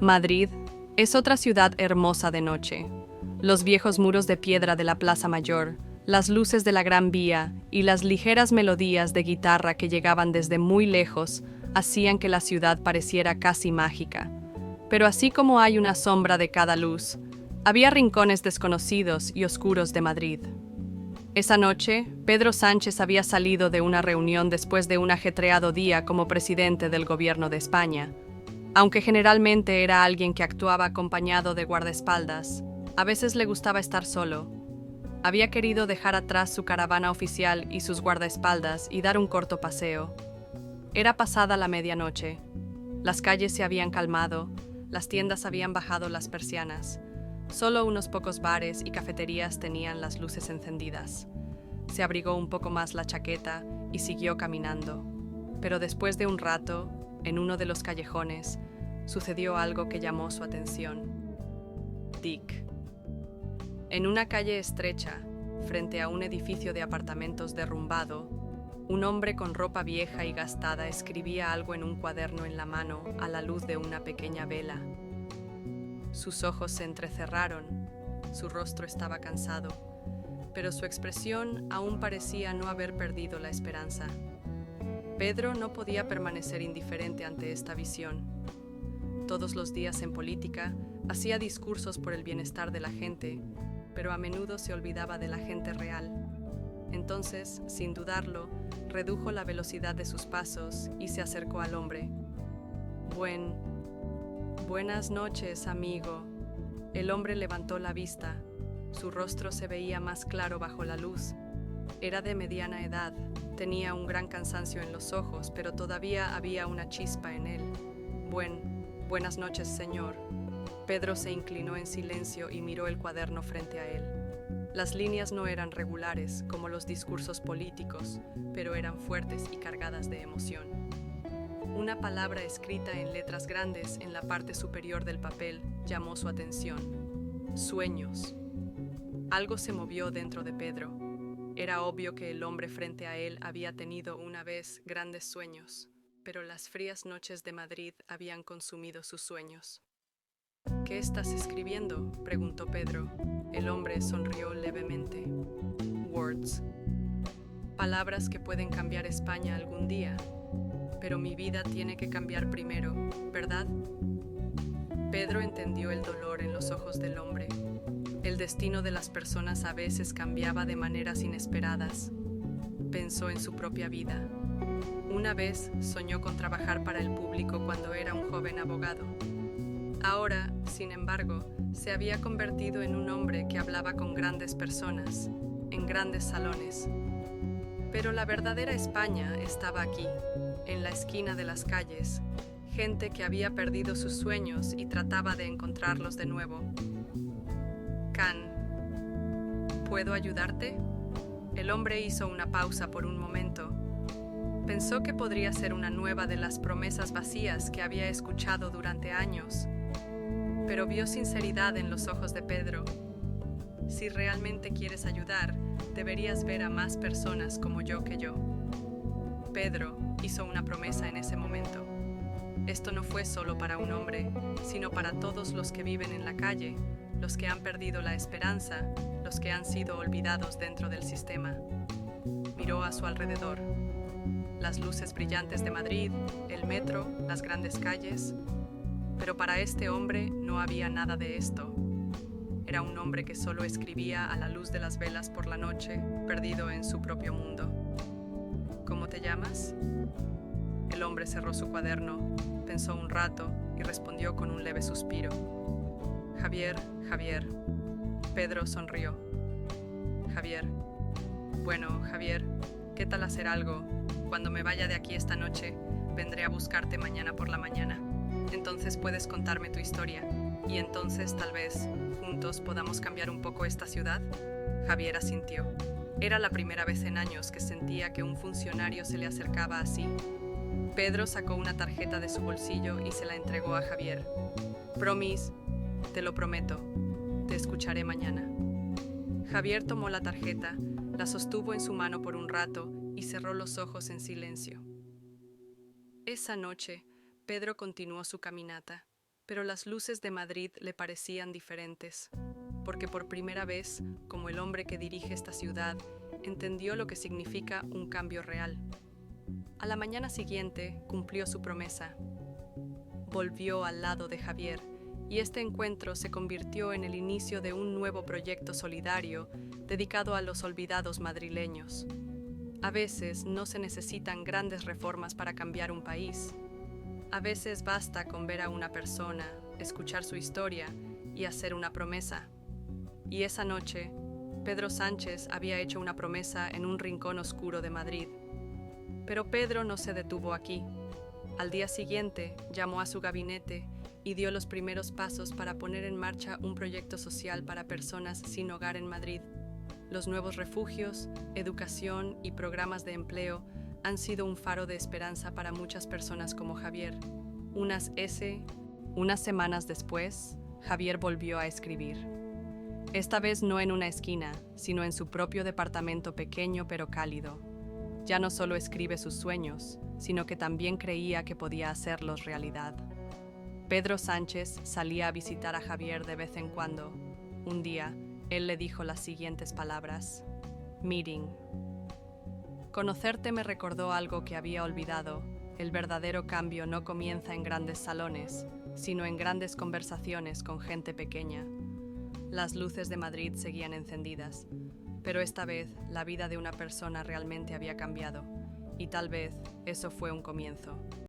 Madrid es otra ciudad hermosa de noche. Los viejos muros de piedra de la Plaza Mayor, las luces de la Gran Vía y las ligeras melodías de guitarra que llegaban desde muy lejos hacían que la ciudad pareciera casi mágica. Pero así como hay una sombra de cada luz, había rincones desconocidos y oscuros de Madrid. Esa noche, Pedro Sánchez había salido de una reunión después de un ajetreado día como presidente del gobierno de España. Aunque generalmente era alguien que actuaba acompañado de guardaespaldas, a veces le gustaba estar solo. Había querido dejar atrás su caravana oficial y sus guardaespaldas y dar un corto paseo. Era pasada la medianoche. Las calles se habían calmado, las tiendas habían bajado las persianas. Solo unos pocos bares y cafeterías tenían las luces encendidas. Se abrigó un poco más la chaqueta y siguió caminando. Pero después de un rato, en uno de los callejones, sucedió algo que llamó su atención. Dick. En una calle estrecha, frente a un edificio de apartamentos derrumbado, un hombre con ropa vieja y gastada escribía algo en un cuaderno en la mano a la luz de una pequeña vela. Sus ojos se entrecerraron, su rostro estaba cansado, pero su expresión aún parecía no haber perdido la esperanza. Pedro no podía permanecer indiferente ante esta visión. Todos los días en política hacía discursos por el bienestar de la gente, pero a menudo se olvidaba de la gente real. Entonces, sin dudarlo, redujo la velocidad de sus pasos y se acercó al hombre. Buenas noches, amigo. El hombre levantó la vista. Su rostro se veía más claro bajo la luz. Era de mediana edad, tenía un gran cansancio en los ojos, pero todavía había una chispa en él. Buenas noches, señor. Pedro se inclinó en silencio y miró el cuaderno frente a él. Las líneas no eran regulares, como los discursos políticos, pero eran fuertes y cargadas de emoción. Una palabra escrita en letras grandes en la parte superior del papel llamó su atención. Sueños. Algo se movió dentro de Pedro. Era obvio que el hombre frente a él había tenido una vez grandes sueños, pero las frías noches de Madrid habían consumido sus sueños. ¿Qué estás escribiendo?, preguntó Pedro. El hombre sonrió levemente. Words. Palabras que pueden cambiar España algún día, pero mi vida tiene que cambiar primero, ¿verdad? Pedro entendió el dolor en los ojos del hombre. El destino de las personas a veces cambiaba de maneras inesperadas. Pensó en su propia vida. Una vez soñó con trabajar para el público cuando era un joven abogado. Ahora, sin embargo, se había convertido en un hombre que hablaba con grandes personas, en grandes salones. Pero la verdadera España estaba aquí, en la esquina de las calles, gente que había perdido sus sueños y trataba de encontrarlos de nuevo. ¿Puedo ayudarte? El hombre hizo una pausa por un momento. Pensó que podría ser una nueva de las promesas vacías que había escuchado durante años, pero vio sinceridad en los ojos de Pedro. Si realmente quieres ayudar, deberías ver a más personas como yo que yo. Pedro hizo una promesa en ese momento. Esto no fue solo para un hombre, sino para todos los que viven en la calle, los que han perdido la esperanza, los que han sido olvidados dentro del sistema. Miró a su alrededor. Las luces brillantes de Madrid, el metro, las grandes calles. Pero para este hombre no había nada de esto. Era un hombre que solo escribía a la luz de las velas por la noche, perdido en su propio mundo. ¿Cómo te llamas? El hombre cerró su cuaderno, pensó un rato y respondió con un leve suspiro. Javier. Pedro sonrió. Javier. Bueno, Javier, ¿qué tal hacer algo? Cuando me vaya de aquí esta noche, vendré a buscarte mañana por la mañana. Entonces puedes contarme tu historia, y entonces tal vez juntos podamos cambiar un poco esta ciudad. Javier asintió. Era la primera vez en años que sentía que un funcionario se le acercaba así. Pedro sacó una tarjeta de su bolsillo y se la entregó a Javier. Promise, te lo prometo, te escucharé mañana. Javier tomó la tarjeta, la sostuvo en su mano por un rato y cerró los ojos en silencio. Esa noche, Pedro continuó su caminata. Pero las luces de Madrid le parecían diferentes, porque por primera vez, como el hombre que dirige esta ciudad, entendió lo que significa un cambio real. A la mañana siguiente cumplió su promesa. Volvió al lado de Javier, y este encuentro se convirtió en el inicio de un nuevo proyecto solidario dedicado a los olvidados madrileños. A veces no se necesitan grandes reformas para cambiar un país. A veces basta con ver a una persona, escuchar su historia y hacer una promesa. Y esa noche, Pedro Sánchez había hecho una promesa en un rincón oscuro de Madrid. Pero Pedro no se detuvo aquí. Al día siguiente, llamó a su gabinete y dio los primeros pasos para poner en marcha un proyecto social para personas sin hogar en Madrid. Los nuevos refugios, educación y programas de empleo han sido un faro de esperanza para muchas personas como Javier. Unas semanas después, Javier volvió a escribir. Esta vez no en una esquina, sino en su propio departamento pequeño pero cálido. Ya no solo escribe sus sueños, sino que también creía que podía hacerlos realidad. Pedro Sánchez salía a visitar a Javier de vez en cuando. Un día, él le dijo las siguientes palabras: Meeting. Conocerte me recordó algo que había olvidado. El verdadero cambio no comienza en grandes salones, sino en grandes conversaciones con gente pequeña. Las luces de Madrid seguían encendidas, pero esta vez la vida de una persona realmente había cambiado, y tal vez eso fue un comienzo.